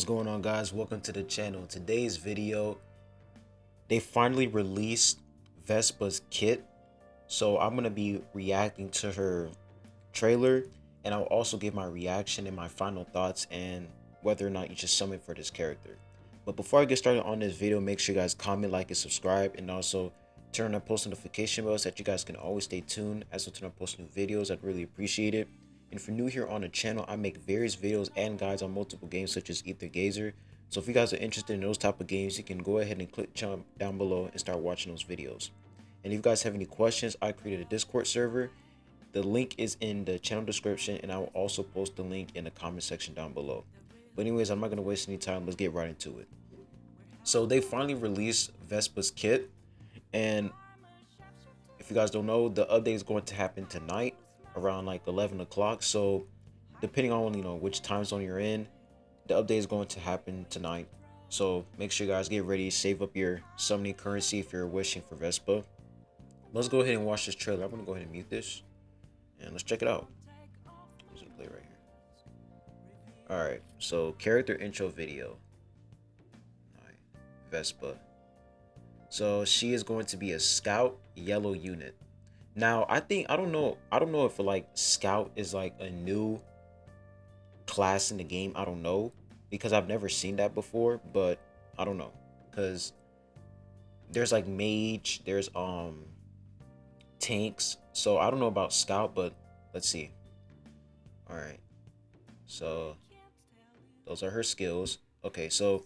What's going on, guys? Welcome to the channel. Today's video, they finally released Vespa's kit, so I'm going to be reacting to her trailer, and I'll also give my reaction and my final thoughts and whether or not you should summon for this character. But before I get started on this video, make sure you guys comment, like, and subscribe, and also turn on post notification bells so that you guys can always stay tuned as I turn on post new videos. I'd really appreciate it. And if you're new here on the channel, I make various videos and guides on multiple games such as Ether Gazer. So if you guys are interested in those type of games, you can go ahead and click jump down below and start watching those videos. And if you guys have any questions, I created a Discord server. The link is in the channel description, and I will also post the link in the comment section down below. But anyways, I'm not going to waste any time. Let's get right into it. So they finally released Vespa's kit, and if you guys don't know, the update is going to happen tonight around like 11 o'clock. So depending on which time zone you're in, the update is going to happen tonight. So make sure you guys get ready, save up your summoning currency if you're wishing for Vespa. Let's go ahead and watch this trailer. I'm gonna go ahead and mute this and let's check it out. I'm just gonna play right here. All right, so character intro video. All right, Vespa. So she is going to be a scout yellow unit. Now I don't know if like scout is like a new class in the game. I don't know, because I've never seen that before, but I don't know, because there's like mage, there's tanks, so I don't know about scout, but let's see. All right, so those are her skills. Okay, so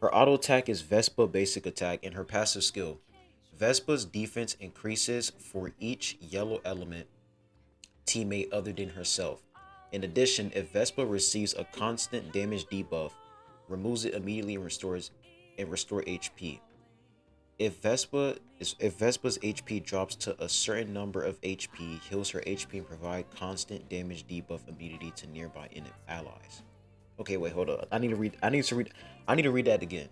her auto attack is Vespa basic attack, and her passive skill, Vespa's defense increases for each yellow element teammate other than herself. In addition, if Vespa receives a constant damage debuff, removes it immediately and restore HP. If Vespa's HP drops to a certain number of HP, heals her HP and provide constant damage debuff immunity to nearby allies. Okay, wait, hold up. I need to read that again.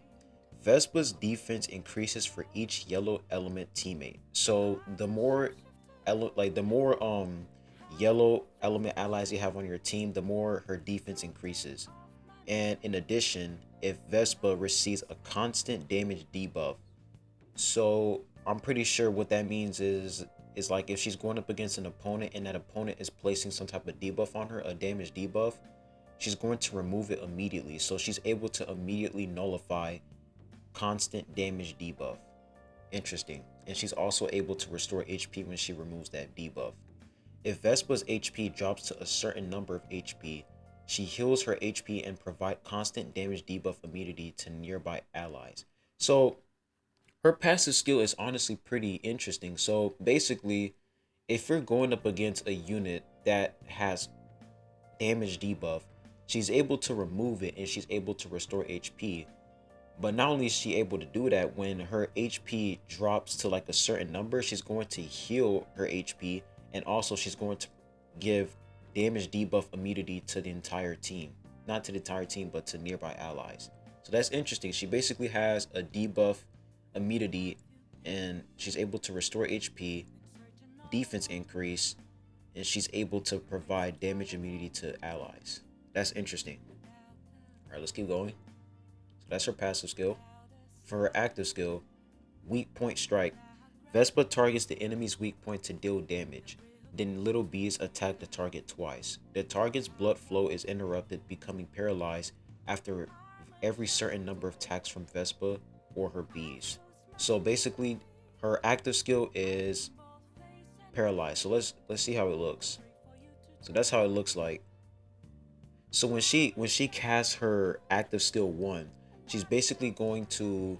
Vespa's defense increases for each yellow element teammate. So the more yellow element allies you have on your team, the more her defense increases. And in addition, if Vespa receives a constant damage debuff, so I'm pretty sure what that means is like if she's going up against an opponent and that opponent is placing some type of debuff on her, a damage debuff, she's going to remove it immediately. So she's able to immediately nullify constant damage debuff. Interesting. And she's also able to restore HP when she removes that debuff. If Vespa's HP drops to a certain number of HP, she heals her HP and provide constant damage debuff immunity to nearby allies. So her passive skill is honestly pretty interesting. So basically, if you're going up against a unit that has damage debuff, she's able to remove it and she's able to restore HP. But not only is she able to do that, when her HP drops to like a certain number, she's going to heal her HP, and also she's going to give damage debuff immunity to the entire team. Not to the entire team, but to nearby allies. So that's interesting. She basically has a debuff immunity, and she's able to restore HP, defense increase, and she's able to provide damage immunity to allies. That's interesting. All right, let's keep going. That's her passive skill. For her active skill, weak point strike. Vespa targets the enemy's weak point to deal damage. Then little bees attack the target twice. The target's blood flow is interrupted, becoming paralyzed after every certain number of attacks from Vespa or her bees. So basically, her active skill is paralyzed. So let's see how it looks. So that's how it looks like. So when she casts her active skill 1, she's basically going to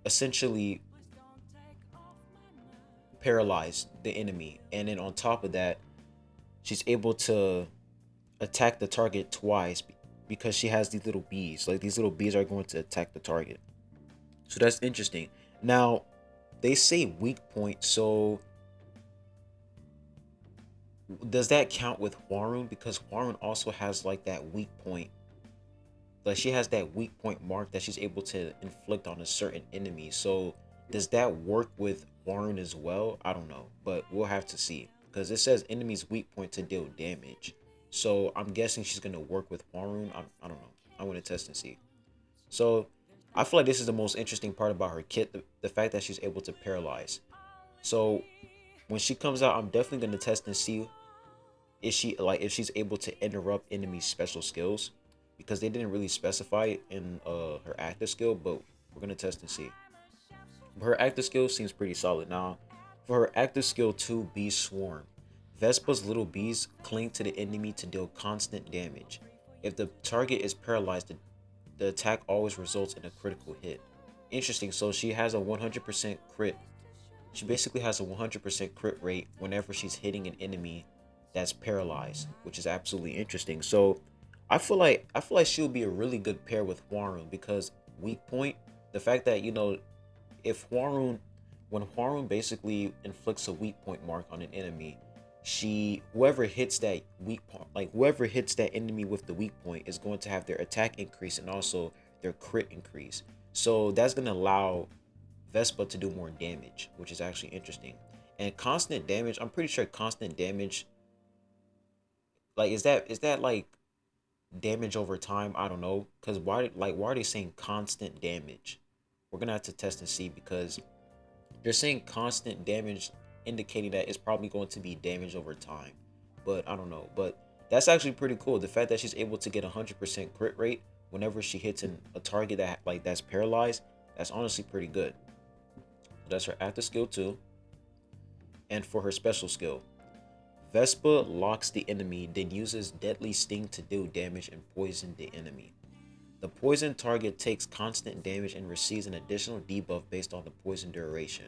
essentially paralyze the enemy. And then on top of that, she's able to attack the target twice because she has these little bees. Like, these little bees are going to attack the target. So that's interesting. Now, they say weak point. So does that count with Warun? Because Warun also has like that weak point. Like, she has that weak point mark that she's able to inflict on a certain enemy. So does that work with Warun as well? I don't know, but we'll have to see, because it says enemy's weak point to deal damage. So I'm guessing she's gonna work with Warun. I don't know. I want to test and see. So I feel like this is the most interesting part about her kit, the fact that she's able to paralyze. So when she comes out, I'm definitely gonna test and see if she's able to interrupt enemies' special skills, because they didn't really specify it in her active skill, but we're gonna test and see. Her active skill seems pretty solid. Now, for her active skill 2, Bee Swarm, Vespa's little bees cling to the enemy to deal constant damage. If the target is paralyzed, the attack always results in a critical hit. Interesting. So she has a 100% crit. She basically has a 100% crit rate whenever she's hitting an enemy that's paralyzed, which is absolutely interesting. So I feel like she'll be a really good pair with Hwarun, because weak point, the fact that if Hwarun when Hwarun basically inflicts a weak point mark on an enemy, she whoever hits that weak point, like whoever hits that enemy with the weak point, is going to have their attack increase and also their crit increase. So that's gonna allow Vespa to do more damage, which is actually interesting. And constant damage, I'm pretty sure constant damage, like is that like damage over time? I don't know, cause why are they saying constant damage? We're gonna have to test and see, because they're saying constant damage, indicating that it's probably going to be damage over time. But I don't know. But that's actually pretty cool. The fact that she's able to get 100% crit rate whenever she hits a target that's paralyzed, that's honestly pretty good. That's her active skill too. And for her special skill, Vespa locks the enemy, then uses deadly sting to deal damage and poison the enemy. The poison target takes constant damage and receives an additional debuff based on the poison duration.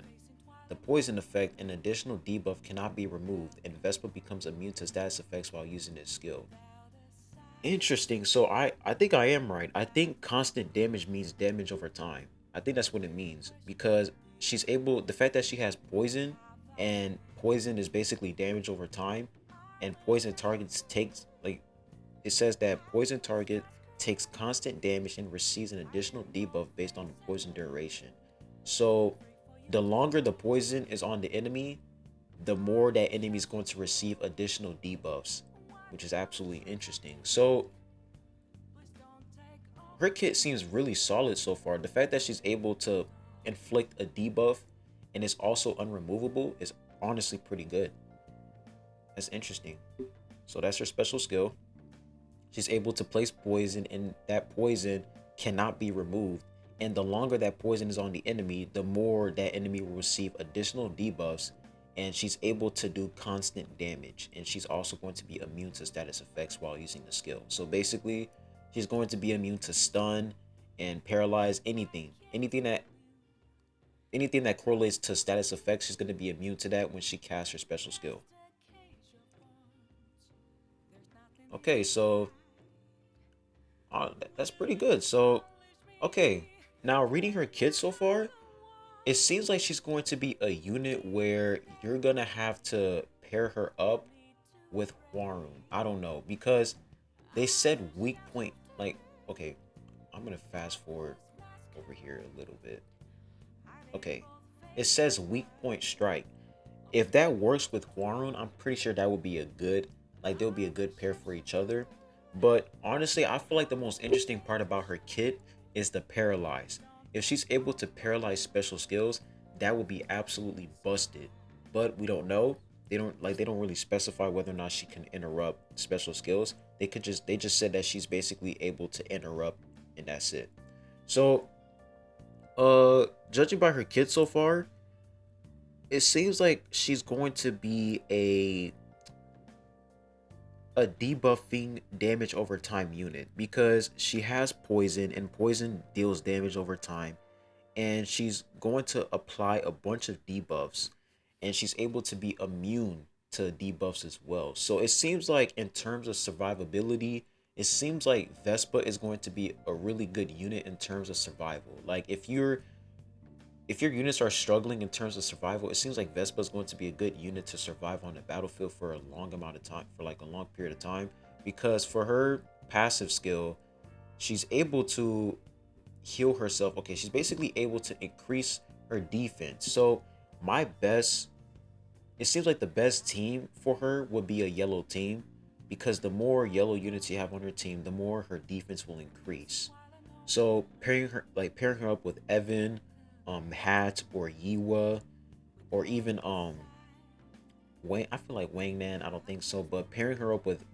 The poison effect, an additional debuff, cannot be removed, and Vespa becomes immune to status effects while using this skill. Interesting. So I think I am right. I think constant damage means damage over time. I think that's what it means, because the fact that she has poison, and poison is basically damage over time, and poison targets takes like it says that poison target takes constant damage and receives an additional debuff based on the poison duration. So the longer the poison is on the enemy, the more that enemy is going to receive additional debuffs, which is absolutely interesting. So her kit seems really solid so far. The fact that she's able to inflict a debuff and it's also unremovable is honestly pretty good. That's interesting. So that's her special skill. She's able to place poison, and that poison cannot be removed. And the longer that poison is on the enemy, the more that enemy will receive additional debuffs. And she's able to do constant damage. And she's also going to be immune to status effects while using the skill. So basically, she's going to be immune to stun and paralyze anything. Anything that correlates to status effects, she's going to be immune to that when she casts her special skill. Okay, so that's pretty good. So, okay, now reading her kit so far, it seems like she's going to be a unit where you're gonna have to pair her up with Hwarun. I don't know, because they said weak point. Like, okay, I'm gonna fast forward over here a little bit. Okay, it says weak point strike. If that works with Hwarun, I'm pretty sure that would be they'll be a good pair for each other. But honestly, I feel like the most interesting part about her kit is the paralyze. If she's able to paralyze special skills, that would be absolutely busted. But we don't know. They don't really specify whether or not she can interrupt special skills. They just said that she's basically able to interrupt, and that's it. So, judging by her kit so far, it seems like she's going to be a debuffing damage over time unit, because she has poison, and poison deals damage over time, and she's going to apply a bunch of debuffs, and she's able to be immune to debuffs as well. So it seems like in terms of survivability, it seems like Vespa is going to be a really good unit in terms of survival. Like if your units are struggling in terms of survival, it seems like Vespa is going to be a good unit to survive on the battlefield for a long amount of time, for like a long period of time, because for her passive skill, she's able to heal herself. Okay, she's basically able to increase her defense. So my best, it seems like the best team for her would be a yellow team, because the more yellow units you have on her team, the more her defense will increase. So pairing her up with Evan, Hat or Yiwa, or even Wayne. I feel like Wang Nan. I don't think so, but pairing her up with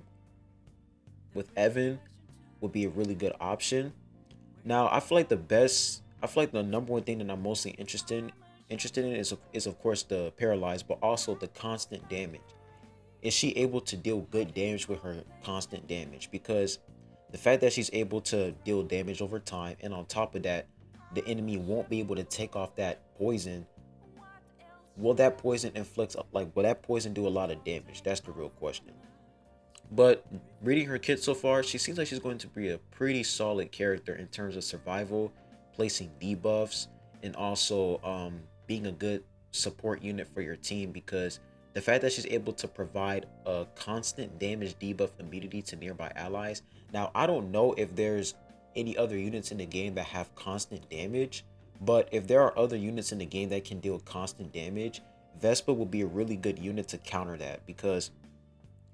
Evan would be a really good option. Now, I feel like the number one thing that I'm mostly interested in is of course the paralyzed, but also the constant damage. Is she able to deal good damage with her constant damage? Because the fact that she's able to deal damage over time, and on top of that, the enemy won't be able to take off that poison. Will that poison inflict like will that poison do a lot of damage? That's the real question. But reading her kit so far, she seems like she's going to be a pretty solid character in terms of survival, placing debuffs, and also being a good support unit for your team, because the fact that she's able to provide a constant damage debuff immunity to nearby allies. Now, I don't know if there's any other units in the game that have constant damage, but if there are other units in the game that can deal constant damage, Vespa will be a really good unit to counter that, because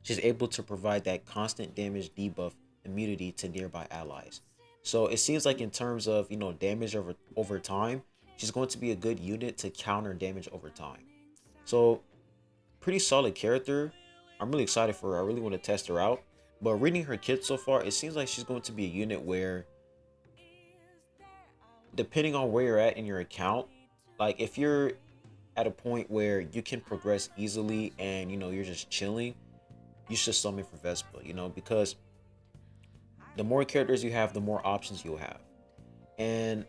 she's able to provide that constant damage debuff immunity to nearby allies. So it seems like in terms of, damage over time, she's going to be a good unit to counter damage over time. So pretty solid character. I'm really excited for her. I really want to test her out. But reading her kit so far, it seems like she's going to be a unit where, depending on where you're at in your account, like if you're at a point where you can progress easily and you're just chilling, you should summon for Vespa, because the more characters you have, the more options you'll have. And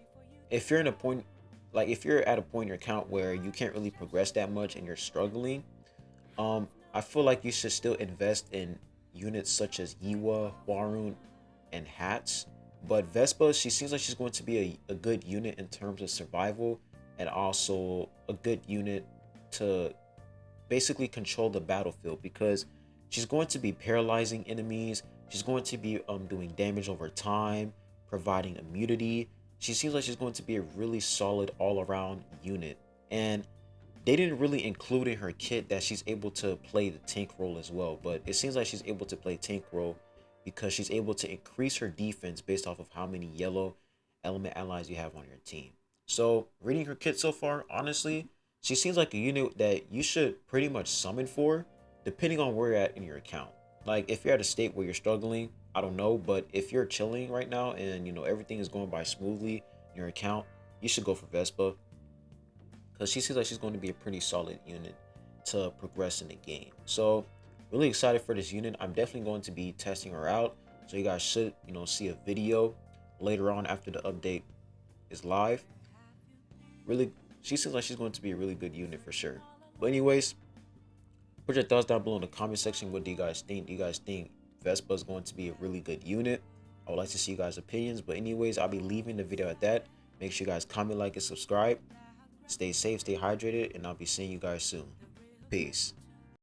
if you're in a point, like if you're at a point in your account where you can't really progress that much and you're struggling, I feel like you should still invest in units such as Yiwa, Hwarun, and Hats. But Vespa, she seems like she's going to be a good unit in terms of survival, and also a good unit to basically control the battlefield, because she's going to be paralyzing enemies. She's going to be doing damage over time, providing immunity. She seems like she's going to be a really solid all-around unit. And they didn't really include in her kit that she's able to play the tank role as well, but it seems like she's able to play tank role because she's able to increase her defense based off of how many yellow element allies you have on your team. So reading her kit so far, honestly, she seems like a unit that you should pretty much summon for, depending on where you're at in your account. Like if you're at a state where you're struggling, I don't know, but if you're chilling right now and everything is going by smoothly in your account, you should go for Vespa, because she seems like she's going to be a pretty solid unit to progress in the game. So really excited for this unit. I'm definitely going to be testing her out, so you guys should see a video later on after the update is live. Really, she seems like she's going to be a really good unit for sure. But anyways, put your thoughts down below in the comment section. What do you guys think? Do you guys think Vespa is going to be a really good unit? I would like to see you guys' opinions. But anyways, I'll be leaving the video at that. Make sure you guys comment, like, and subscribe. Stay safe, stay hydrated, and I'll be seeing you guys soon. Peace.